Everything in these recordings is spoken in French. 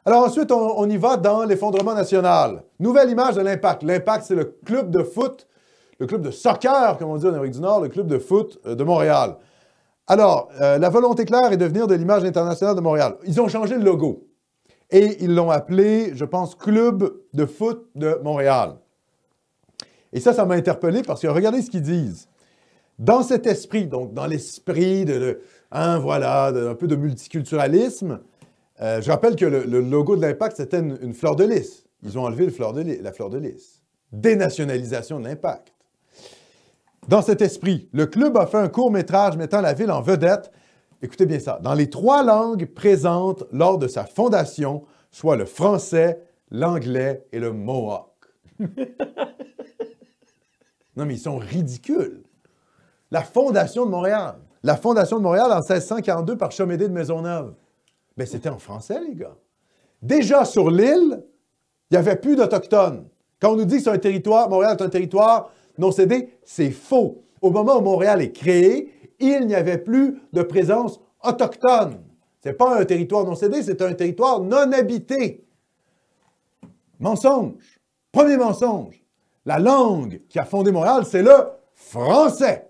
Alors ensuite, on y va dans l'effondrement national. Nouvelle image de l'Impact. L'Impact, c'est le club de foot, le club de soccer, comme on dit en Amérique du Nord, le club de foot de Montréal. Alors, la volonté claire est de venir de l'image internationale de Montréal. Ils ont changé le logo. Et ils l'ont appelé, je pense, Club de foot de Montréal. Et ça m'a interpellé parce que regardez ce qu'ils disent. Dans cet esprit, donc dans l'esprit un peu de multiculturalisme, je rappelle que le logo de l'Impact, c'était une fleur de lys. Ils ont enlevé la fleur de lys. Dénationalisation de l'Impact. Dans cet esprit, le club a fait un court-métrage mettant la ville en vedette. Écoutez bien ça. Dans les 3 langues présentes lors de sa fondation, soit le français, l'anglais et le mohawk. Non, mais ils sont ridicules. La Fondation de Montréal. La Fondation de Montréal en 1642 par Chomédé de Maisonneuve. Bien, c'était en français, les gars. Déjà sur l'île, il n'y avait plus d'Autochtones. Quand on nous dit que c'est un territoire, Montréal est un territoire non cédé, c'est faux. Au moment où Montréal est créé, il n'y avait plus de présence autochtone. Ce n'est pas un territoire non cédé, c'est un territoire non habité. Mensonge. Premier mensonge. La langue qui a fondé Montréal, c'est le français.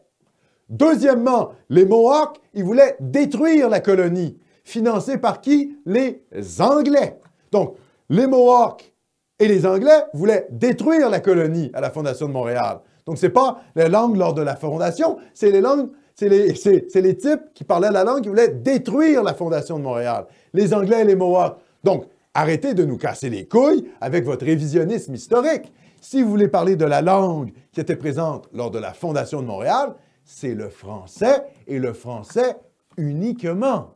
Deuxièmement, les Mohawks, ils voulaient détruire la colonie. Financée par qui? Les Anglais. Donc, les Mohawks et les Anglais voulaient détruire la colonie à la Fondation de Montréal. Donc, ce n'est pas les langues lors de la Fondation, c'est les langues, c'est les types qui parlaient la langue qui voulaient détruire la Fondation de Montréal. Les Anglais et les Mohawks. Donc, arrêtez de nous casser les couilles avec votre révisionnisme historique. Si vous voulez parler de la langue qui était présente lors de la Fondation de Montréal, c'est le français et le français uniquement.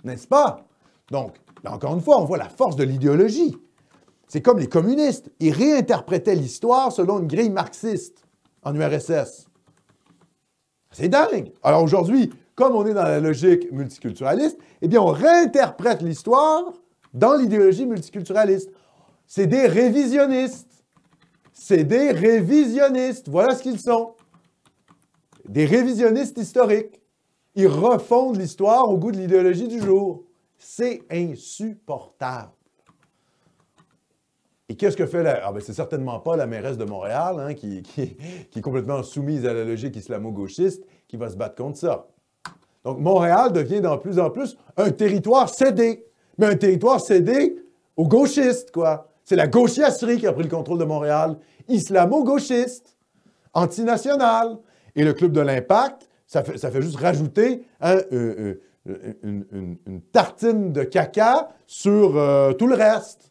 N'est-ce pas? Donc, là, encore une fois, on voit la force de l'idéologie. C'est comme les communistes. Ils réinterprétaient l'histoire selon une grille marxiste en URSS. C'est dingue! Alors aujourd'hui, comme on est dans la logique multiculturaliste, eh bien, on réinterprète l'histoire dans l'idéologie multiculturaliste. C'est des révisionnistes. C'est des révisionnistes. Voilà ce qu'ils sont. Des révisionnistes historiques. Ils refondent l'histoire au goût de l'idéologie du jour. C'est insupportable. Et qu'est-ce que fait la... Ah ben c'est certainement pas la mairesse de Montréal, hein, qui est complètement soumise à la logique islamo-gauchiste, qui va se battre contre ça. Donc Montréal devient de plus en plus un territoire cédé. Mais un territoire cédé aux gauchistes, quoi. C'est la gauchiasserie qui a pris le contrôle de Montréal. Islamo-gauchiste, antinational. Et le Club de l'Impact, ça fait juste rajouter une tartine de caca sur tout le reste.